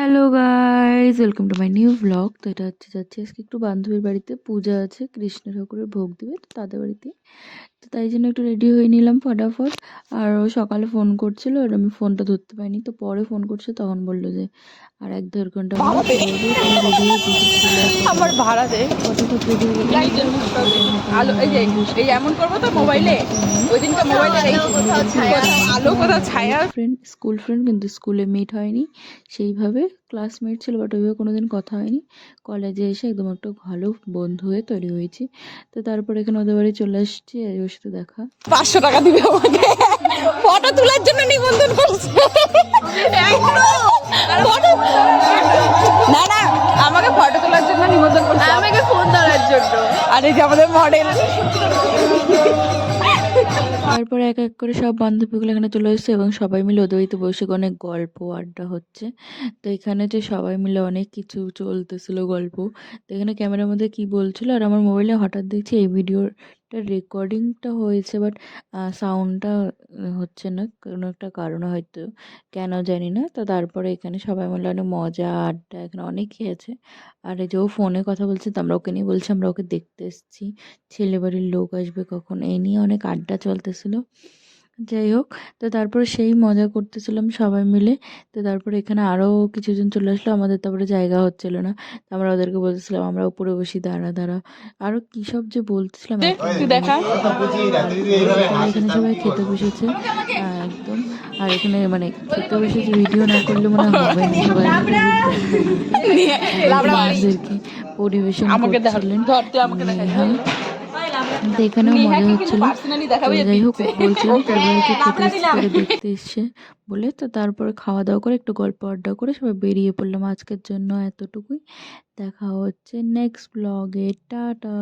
Hello guys, welcome to my new blog. তো এটা হচ্ছে যাচ্ছি আজকে একটু বান্ধবীর বাড়িতে, পূজা আছে, কৃষ্ণ ঠাকুরের ভোগ দিবে তো তাদের বাড়িতে। তো তাই জন্য একটু রেডি হয়ে নিলাম ফটাফট। আর ও সকালে ফোন করছিল আর আমি ফোনটা ধরতে পাইনি, তো পরে ফোন করছে, তখন বললো যে আর 1-1.5 ঘন্টা হলে বেরোবো। তো রেডি হয়ে বেশি চলে আসলাম আমার ভাড়া দে ফটাফট রেডি হয়ে গেলাম। আলো এই যে এই এমন করবো তো মোবাইলে ওই দিনটা মোবাইলে আলো কোথাও ছায়া ফ্রেন্ড, স্কুল ফ্রেন্ড, কিন্তু স্কুলে মিট হয়নি সেইভাবে, ক্লাসমেট ছিল বাট ওইভাবে কোনোদিন কথা হয়নি। কলেজে এসে একদম একটা ভালো বন্ধু হয়ে তৈরি হয়েছি। তো তারপর এখানে ওদের বাড়ি চলে আসছি, আর ওর সাথে দেখা। 500 টাকা দিবে আমাকে ফটো তোলার জন্য নিমন্ত্রণ করছে। না না আমাকে ফটো তোলার জন্য নিমন্ত্রণ করছে, আমাকে ফোন ধরার জন্য। আর এই যে আমাদের মডেল। তারপরে এক এক করে সব বান্ধবীগুলো এখানে চলে এসেছে এবং সবাই মিলে ওদের বাড়িতে বসে অনেক গল্প আড্ডা হচ্ছে। তো এখানে যে সবাই মিলে অনেক কিছু চলতেছিল গল্প। তো এখানে ক্যামেরার মধ্যে কি বলছিল, আর আমার মোবাইলে হঠাৎ দেখছি এই ভিডিওটা রেকর্ডিংটা হয়েছে, বাট সাউন্ডটা হচ্ছে না কোনো একটা কারণে, হয়তো কেন জানি না। তো তারপরে এখানে সবাই মিলে অনেক মজা আড্ডা এখানে অনেক খেয়েছে। আর এই যে ও ফোনে কথা বলছে, তো আমরা ওকে নিয়ে বলছি আমরা ওকে দেখতে এসেছি, ছেলে বাড়ির লোক আসবে কখন, এই নিয়ে অনেক আড্ডা চলতেছিল। যাই হোক, তো তারপরে সেই মজা করতেছিলাম সবাই মিলে। তো তারপরে এখানে আরও কিছুজন চলে আসলো, আমাদের তারপরে জায়গা হচ্ছিল না। তো আমরা ওদেরকে বলতেছিলাম আমরা উপরে বসি, দাঁড়া দাঁড়া, আরও কী সব যে বলতেছিলাম এখন তুই দেখা তারপরে এখানে সবাই খেতে বসেছে একদম। আর এখানে মানে খেতে বসেছে, ভিডিও না করলে মনে হবে না, সবাই মিলে মাছদেরকে পরিবেশন করছিলেন নেহা। তো এখানেও মজা হচ্ছিল। তো যাই হোক, বলছিলাম তোর বাড়িতে খেতে এসেছি, তোকে দেখতে এসছে বলে। তো তারপরে খাওয়া দাওয়া করে একটু গল্প আড্ডা করে সবাই বেরিয়ে পড়লাম। আজকের জন্য এতটুকুই, দেখা হচ্ছে নেক্সট ব্লগে, টাটা।